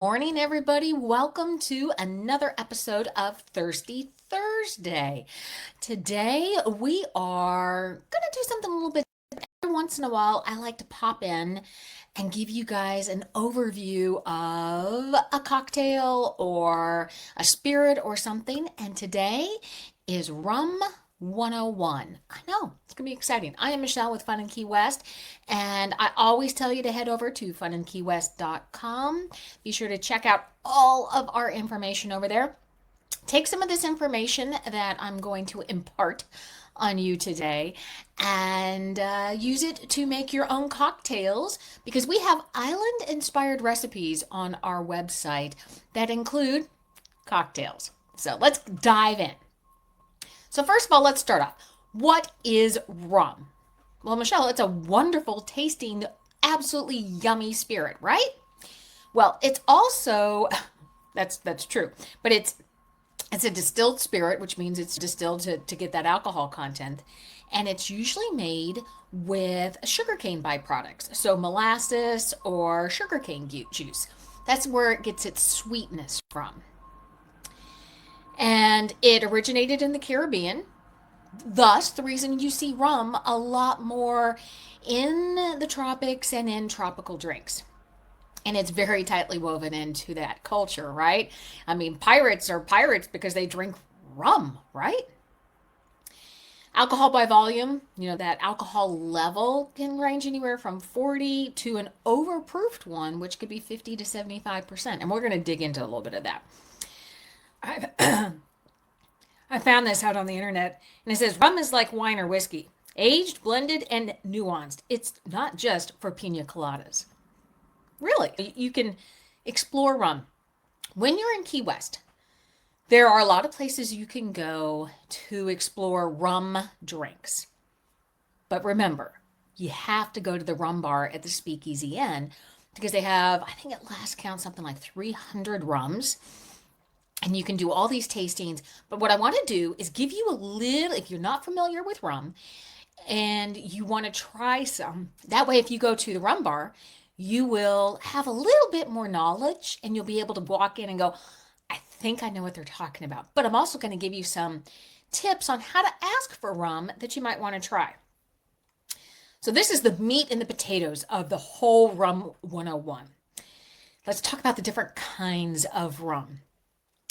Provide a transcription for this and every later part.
Morning, everybody. Welcome to another episode of Thirsty Thursday. Today, we are going to do something a little bit. Every once in a while, I like to pop in and give you guys an overview of a cocktail or a spirit or something. And today is Rum 101. I know, it's going to be exciting. I am Michele with Fun in Key West, and I always tell you to head over to FunInKeyWest.com. Be sure to check out all of our information over there. Take some of this information that I'm going to impart on you today and use it to make your own cocktails because we have island inspired recipes on our website that include cocktails. So let's dive in. So, first of all, let's start off. What is rum? Well, Michele, it's a wonderful tasting, absolutely yummy spirit, right? Well, it's also that's true, but it's a distilled spirit, which means it's distilled to get that alcohol content. And it's usually made with sugarcane byproducts. So molasses or sugarcane juice. That's where it gets its sweetness from. And it originated in the Caribbean. Thus, the reason you see rum a lot more in the tropics and in tropical drinks. And it's very tightly woven into that culture, right? I mean, pirates are pirates because they drink rum, right? Alcohol by volume, that alcohol level can range anywhere from 40 to an overproofed one, which could be 50 to 75%. And we're going to dig into a little bit of that. I found this out on the internet, and it says rum is like wine or whiskey, aged, blended, and nuanced. It's not just for pina coladas. Really, you can explore rum. When you're in Key West, there are a lot of places you can go to explore rum drinks. But remember, you have to go to the rum bar at the Speakeasy Inn because they have, I think at last count, something like 300 rums. And you can do all these tastings. But what I want to do is give you a little, if you're not familiar with rum and you want to try some, that way if you go to the rum bar, you will have a little bit more knowledge and you'll be able to walk in and go, I think I know what they're talking about. But I'm also going to give you some tips on how to ask for rum that you might want to try. So this is the meat and the potatoes of the whole Rum 101. Let's talk about the different kinds of rum.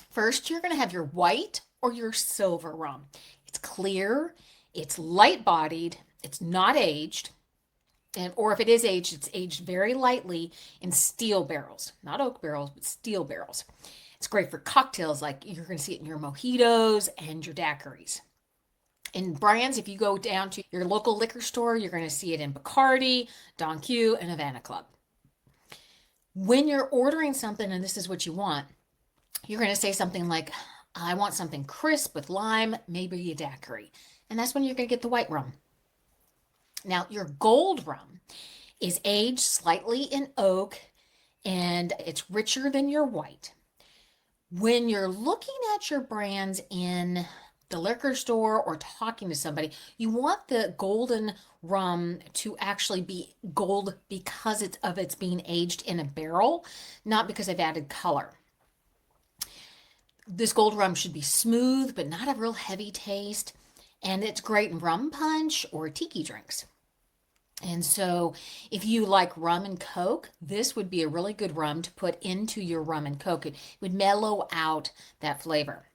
First, you're going to have your white or your silver rum. It's clear, it's light-bodied, it's not aged, or if it is aged, it's aged very lightly in steel barrels. Not oak barrels, but steel barrels. It's great for cocktails, like you're going to see it in your mojitos and your daiquiris. In brands, if you go down to your local liquor store, you're going to see it in Bacardi, Don Q, and Havana Club. When you're ordering something and this is what you want, you're going to say something like, I want something crisp with lime, maybe a daiquiri. And that's when you're going to get the white rum. Now, your gold rum is aged slightly in oak and it's richer than your white. When you're looking at your brands in the liquor store or talking to somebody, you want the golden rum to actually be gold because it's being aged in a barrel, not because they've added color. This gold rum should be smooth, but not a real heavy taste. And it's great in rum punch or tiki drinks. And so if you like rum and Coke, this would be a really good rum to put into your rum and Coke. It would mellow out that flavor.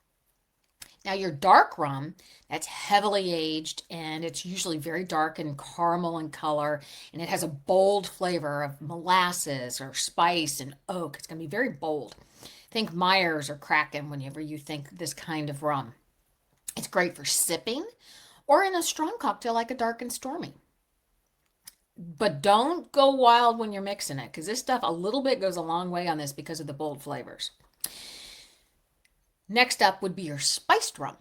Now your dark rum, that's heavily aged and it's usually very dark and caramel in color. And it has a bold flavor of molasses or spice and oak. It's going to be very bold. Think Myers or Kraken whenever you think this kind of rum. It's great for sipping or in a strong cocktail like a dark and stormy. But don't go wild when you're mixing it because this stuff a little bit goes a long way on this because of the bold flavors. Next up would be your spiced rum.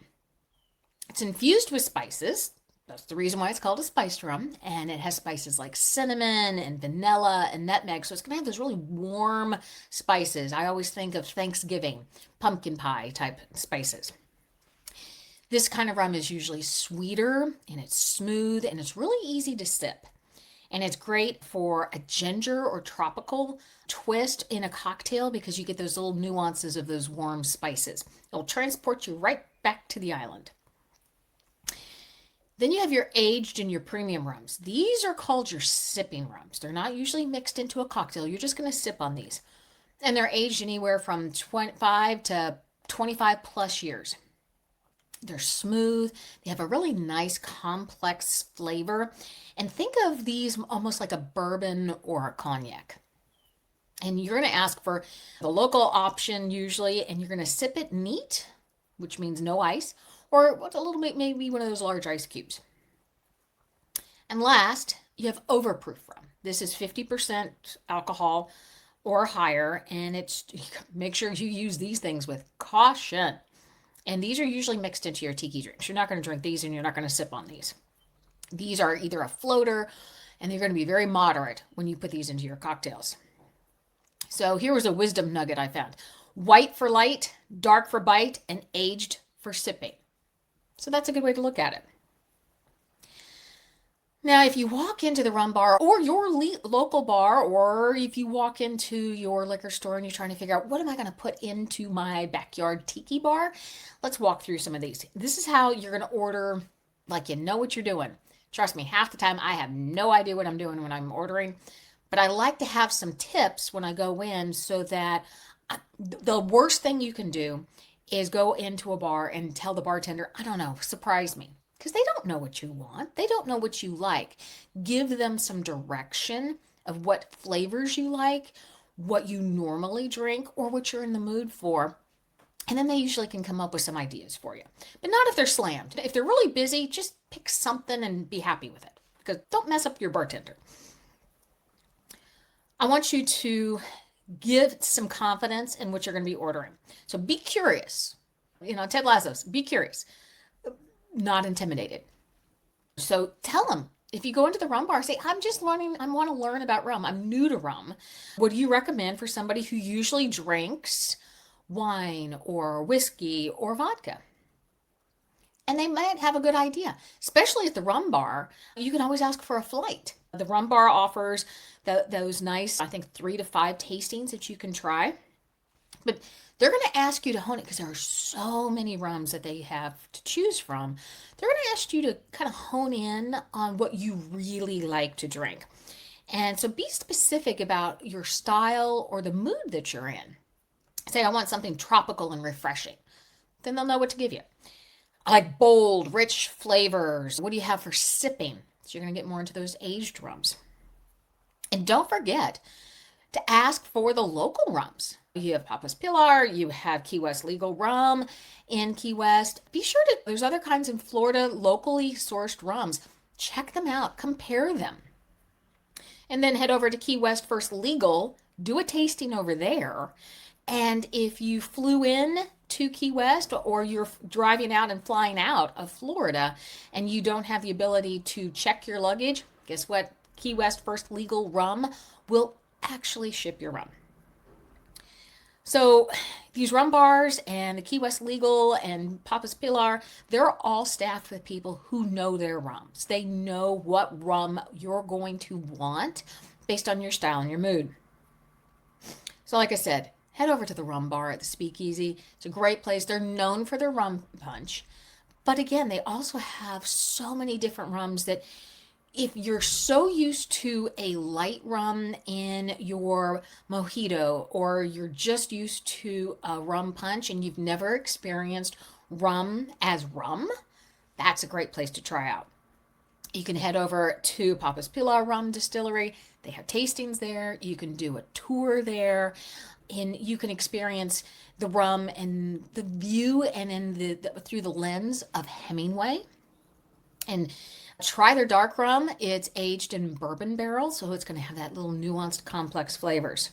It's infused with spices. That's the reason why it's called a spiced rum. And it has spices like cinnamon and vanilla and nutmeg. So it's going to have those really warm spices. I always think of Thanksgiving, pumpkin pie type spices. This kind of rum is usually sweeter and it's smooth and it's really easy to sip. And it's great for a ginger or tropical twist in a cocktail because you get those little nuances of those warm spices. It'll transport you right back to the island. Then you have your aged and your premium rums. These are called your sipping rums. They're not usually mixed into a cocktail. You're just going to sip on these. And they're aged anywhere from 25 to 25 plus years. They're smooth. They have a really nice complex flavor. And think of these almost like a bourbon or a cognac. And you're going to ask for the local option usually, and you're going to sip it neat, which means no ice, or a little bit, maybe one of those large ice cubes. And last, you have overproof rum. This is 50% alcohol or higher, and it's make sure you use these things with caution. And these are usually mixed into your tiki drinks. You're not going to drink these and you're not going to sip on these. These are either a floater, and they're going to be very moderate when you put these into your cocktails. So here was a wisdom nugget I found. White for light, dark for bite, and aged for sipping. So that's a good way to look at it. Now, if you walk into the rum bar or your local bar, or if you walk into your liquor store and you're trying to figure out what am I going to put into my backyard tiki bar, let's walk through some of these. This is how you're going to order like you know what you're doing. Trust me, half the time I have no idea what I'm doing when I'm ordering, but I like to have some tips when I go in so that the worst thing you can do is go into a bar and tell the bartender, I don't know, surprise me. Because they don't know what you want. They don't know what you like. Give them some direction of what flavors you like, what you normally drink, or what you're in the mood for. And then they usually can come up with some ideas for you. But not if they're slammed. If they're really busy, just pick something and be happy with it. Because don't mess up your bartender. I want you to give some confidence in what you're going to be ordering. So be curious. Ted Lasso's, be curious. Not intimidated. So tell them, if you go into the rum bar, say, I'm just learning, I want to learn about rum. I'm new to rum. What do you recommend for somebody who usually drinks wine or whiskey or vodka? And they might have a good idea, especially at the rum bar. You can always ask for a flight. The rum bar offers those nice, I think, 3 to 5 tastings that you can try. But they're going to ask you to hone it because there are so many rums that they have to choose from. They're going to ask you to kind of hone in on what you really like to drink. And so be specific about your style or the mood that you're in. Say, I want something tropical and refreshing. Then they'll know what to give you. I like bold, rich flavors. What do you have for sipping? So you're going to get more into those aged rums. And don't forget to ask for the local rums. You have Papa's Pilar, you have Key West Legal Rum in Key West. Be sure there's other kinds in Florida, locally sourced rums. Check them out, compare them. And then head over to Key West First Legal, do a tasting over there. And if you flew in to Key West or you're driving out and flying out of Florida and you don't have the ability to check your luggage, guess what? Key West First Legal Rum will actually ship your rum. So these rum bars and the Key West Legal and Papa's Pilar, they're all staffed with people who know their rums. They know what rum you're going to want based on your style and your mood. So like I said, head over to the rum bar at the Speakeasy. It's a great place. They're known for their rum punch. But again, they also have so many different rums that if you're so used to a light rum in your mojito, or you're just used to a rum punch and you've never experienced rum as rum, that's a great place to try out. You can head over to Papa's Pilar Rum Distillery. They have tastings there. You can do a tour there, and you can experience the rum and the view and in through the lens of Hemingway. And try their dark rum. It's aged in bourbon barrels, so it's going to have that little nuanced, complex flavors.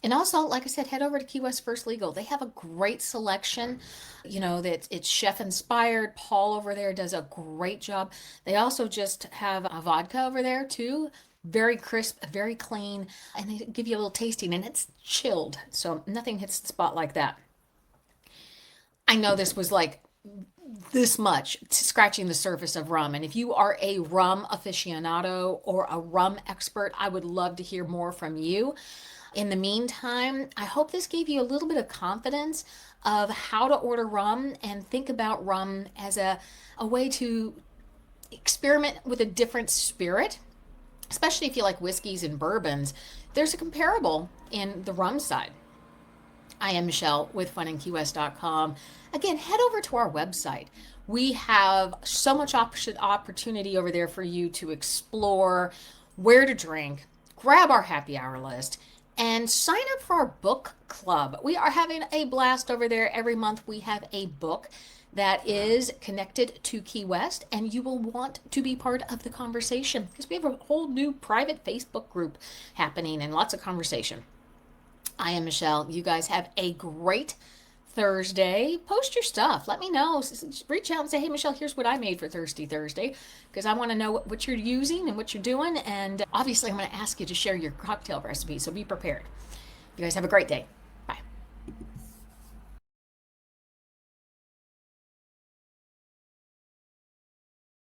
And also, like I said, head over to Key West First Legal. They have a great selection. That it's chef inspired. Paul over there does a great job. They also just have a vodka over there too. Very crisp, very clean, and they give you a little tasting, and it's chilled. So nothing hits the spot like that. I know this was like this much, scratching the surface of rum. And if you are a rum aficionado or a rum expert, I would love to hear more from you. In the meantime, I hope this gave you a little bit of confidence of how to order rum and think about rum as a way to experiment with a different spirit, especially if you like whiskeys and bourbons. There's a comparable in the rum side. I am Michele with FunInKeyWest.com. Again, head over to our website. We have so much opportunity over there for you to explore where to drink, grab our happy hour list, and sign up for our book club. We are having a blast over there. Every month we have a book that is connected to Key West, and you will want to be part of the conversation because we have a whole new private Facebook group happening and lots of conversation. I am Michele. You guys have a great Thursday. Post your stuff. Let me know. Reach out and say, hey, Michele, here's what I made for Thirsty Thursday, because I want to know what you're using and what you're doing. And obviously, I'm going to ask you to share your cocktail recipe, so be prepared. You guys have a great day.